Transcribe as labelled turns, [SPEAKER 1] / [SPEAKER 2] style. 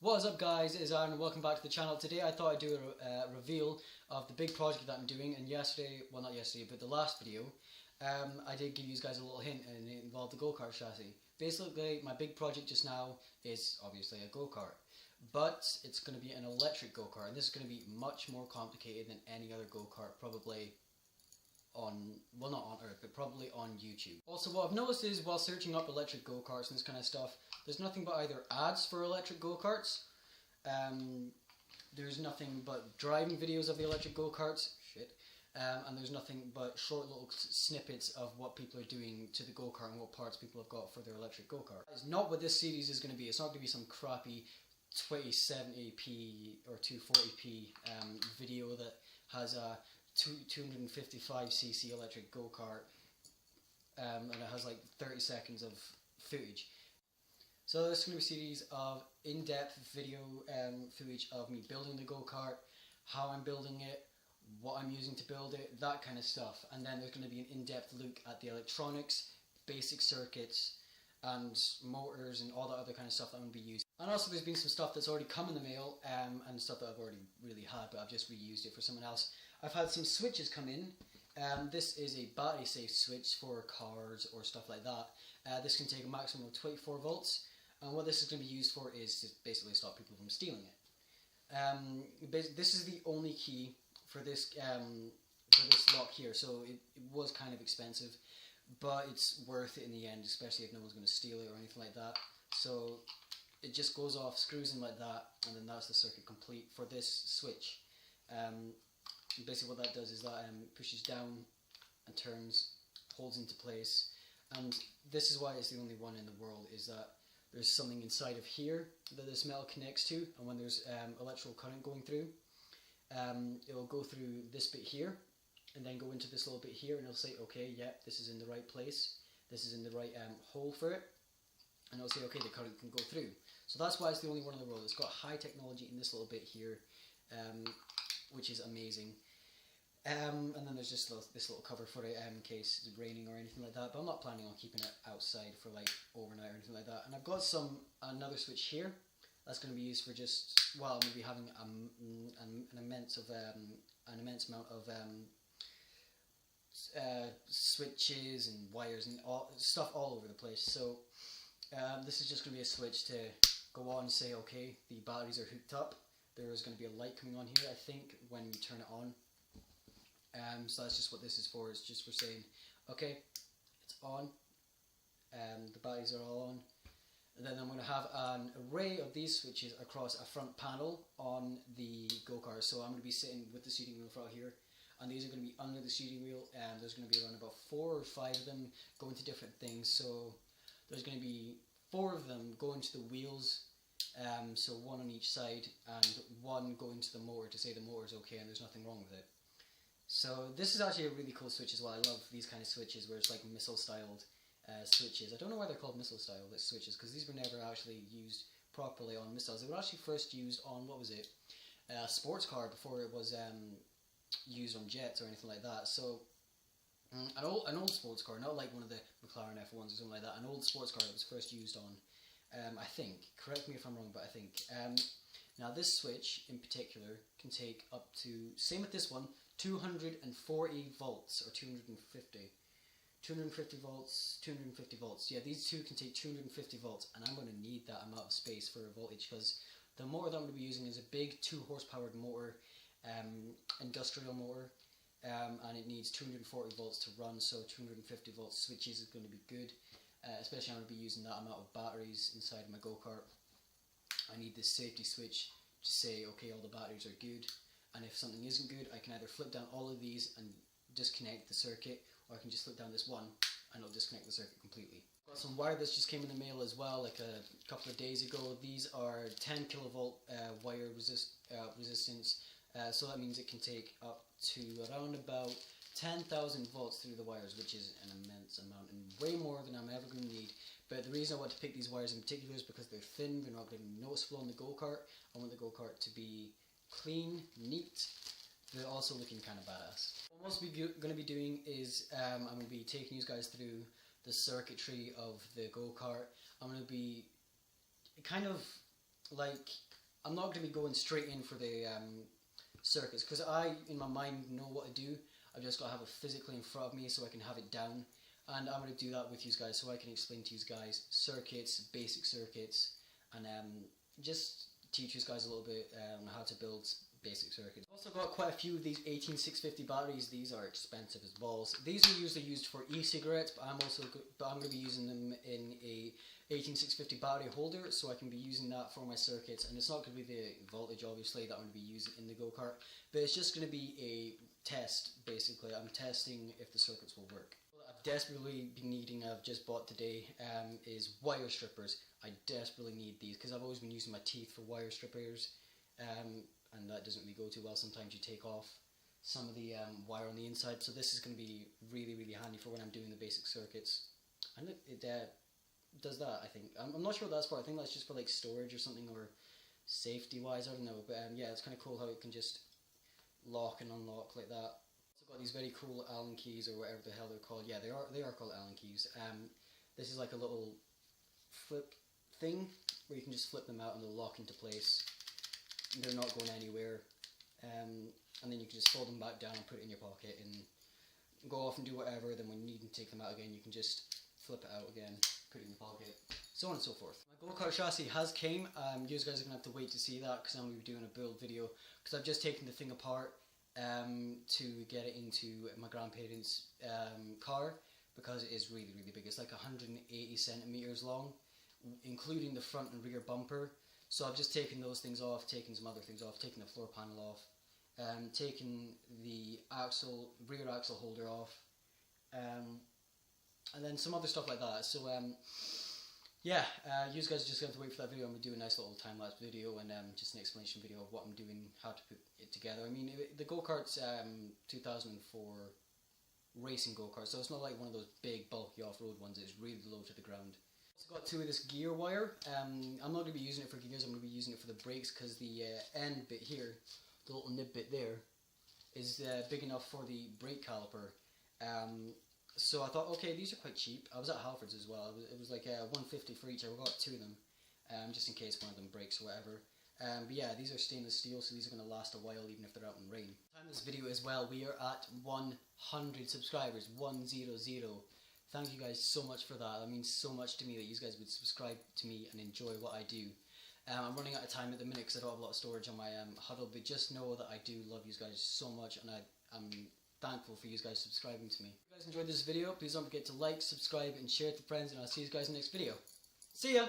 [SPEAKER 1] What is up guys, it is Aaron and welcome back to the channel. Today I thought I'd do a reveal of the big project that I'm doing, and yesterday, well not yesterday, but the last video, I did give you guys a little hint and it involved the go-kart chassis. Basically my big project just now is obviously a go-kart, but it's going to be an electric go-kart, and this is going to be much more complicated than any other go-kart probably on, well not on Earth, but probably on YouTube. Also what I've noticed is while searching up electric go-karts and this kind of stuff, there's nothing but either ads for electric go-karts, there's nothing but driving videos of the electric go-karts, and there's nothing but short little snippets of what people are doing to the go-kart and what parts people have got for their electric go-kart. It's not what this series is going to be. It's not going to be some crappy 2070p or 240p video that has a 255cc electric go-kart and it has like 30 seconds of footage. So this is going to be a series of in-depth video footage of me building the go-kart, how I'm building it, what I'm using to build it, that kind of stuff. And then there's going to be an in-depth look at the electronics, basic circuits and motors and all that other kind of stuff that I'm going to be using. And also there's been some stuff that's already come in the mail and stuff that I've already really had, but I've just reused it for someone else. I've had some switches come in. This is a battery safe switch for cars or stuff like that. This can take a maximum of 24 volts, and what this is going to be used for is to basically stop people from stealing it. This is the only key for this lock here, so it was kind of expensive, but it's worth it in the end, especially if no one's going to steal it or anything like that. So it just goes off, screws in like that, and then that's the circuit complete for this switch. Basically what that does is that pushes down and turns, holds into place, and this is why it's the only one in the world, is that there's something inside of here that this metal connects to, and when there's electrical current going through, it will go through this bit here and then go into this little bit here, and it'll say, okay, yep, this is in the right place, this is in the right hole for it, and it'll say, okay, the current can go through. So that's why it's the only one in the world. It's got high technology in this little bit here, which is amazing. And then there's just this little cover for it in case it's raining or anything like that, but I'm not planning on keeping it outside for like overnight or anything like that. And I've got another switch here that's going to be used for just, well, I'm going to be having an immense amount of switches and wires and stuff all over the place. So this is just going to be a switch to go on and say, okay, the batteries are hooked up. There is going to be a light coming on here, I think, when you turn it on. So that's just what this is for. It's just for saying, okay, it's on, the batteries are all on, and then I'm going to have an array of these switches across a front panel on the go-kart. So I'm going to be sitting with the steering wheel out here, and these are going to be under the steering wheel, and there's going to be around about 4 or 5 of them going to different things. So there's going to be 4 of them going to the wheels, so 1 on each side, and 1 going to the motor to say the motor's okay and there's nothing wrong with it. So this is actually a really cool switch as well. I love these kind of switches where it's like missile styled switches. I don't know why they're called missile style switches, because these were never actually used properly on missiles. They were actually first used on, what was it, a sports car before it was used on jets or anything like that. So an old sports car, not like one of the McLaren F1s or something like that, an old sports car that was first used on, I think, correct me if I'm wrong, but I think. Now this switch in particular can take up to, same with this one, 240 volts or 250 volts. Yeah, these two can take 250 volts, and I'm going to need that amount of space for a voltage, because the motor that I'm going to be using is a big 2 horsepower motor, industrial motor, and it needs 240 volts to run, so 250 volts switches is going to be good, especially I'm going to be using that amount of batteries inside my go-kart. I need this safety switch to say, okay, all the batteries are good, and if something isn't good, I can either flip down all of these and disconnect the circuit, or I can just flip down this one and it'll disconnect the circuit completely. Got some wire that just came in the mail as well, like a couple of days ago. These are 10 kilovolt wire resistance, so that means it can take up to around about 10,000 volts through the wires, which is an immense amount and way more than I'm ever going to need. But the reason I want to pick these wires in particular is because they're thin, they're not going to be noticeable on the go-kart. I want the go-kart to be clean, neat, but also looking kind of badass. What I'm also going to be doing is I'm going to be taking you guys through the circuitry of the go-kart. I'm going to be kind of like I'm not going to be going straight in for the circuits, because I, in my mind, know what to do. I've just got to have it physically in front of me so I can have it down. And I'm going to do that with you guys so I can explain to you guys circuits, basic circuits, and just teach you guys a little bit on how to build basic circuits. I've also got quite a few of these 18650 batteries. These are expensive as balls. These are usually used for e-cigarettes, but I'm going to be using them in a 18650 battery holder, so I can be using that for my circuits. And it's not going to be the voltage, obviously, that I'm going to be using in the go-kart, but it's just going to be a test, basically. I'm testing if the circuits will work. What I've desperately been needing, I've just bought today, is wire strippers. I desperately need these because I've always been using my teeth for wire strippers, and that doesn't really go too well. Sometimes you take off some of the wire on the inside, so this is going to be really, really handy for when I'm doing the basic circuits. And it does that, I think. I'm not sure what that's for. I think that's just for like storage or something, or safety wise, I don't know. But yeah, it's kind of cool how it can just lock and unlock like that. Also got these very cool Allen keys, or whatever the hell they're called. Yeah, they are called Allen keys. This is like a little flip thing where you can just flip them out and they'll lock into place. They're not going anywhere. And then you can just fold them back down, put it in your pocket, and go off and do whatever. Then when you need to take them out again, you can just flip it out again, put it in your pocket, so on and so forth. My go-kart chassis has came. You guys are going to have to wait to see that, because I'm going to be doing a build video, because I've just taken the thing apart to get it into my grandparents' car, because it is really, really big. It's like 180 centimeters long, including the front and rear bumper. So I've just taken those things off, taken some other things off, taken the floor panel off, taken the rear axle holder off, and then some other stuff like that. So yeah, you guys are just going to wait for that video. I'm going to do a nice little time-lapse video and just an explanation video of what I'm doing, how to put it together. I mean, the go-kart's 2004 racing go-kart, so it's not like one of those big bulky off-road ones. It's really low to the ground. Also got two of this gear wire. I'm not going to be using it for gears, I'm going to be using it for the brakes, because the end bit here, the little nib bit there, is big enough for the brake caliper. So I thought, okay, these are quite cheap. I was at Halfords as well. It was like $150 for each. I got two of them, just in case one of them breaks or whatever. But yeah, these are stainless steel, so these are going to last a while, even if they're out in rain. Time this video as well, we are at 100 subscribers, 100. Thank you guys so much for that. That means so much to me that you guys would subscribe to me and enjoy what I do. I'm running out of time at the minute because I don't have a lot of storage on my huddle, but just know that I do love you guys so much, and I'm thankful for you guys subscribing to me. If you guys enjoyed this video, please don't forget to like, subscribe, and share it to friends, and I'll see you guys in the next video. See ya!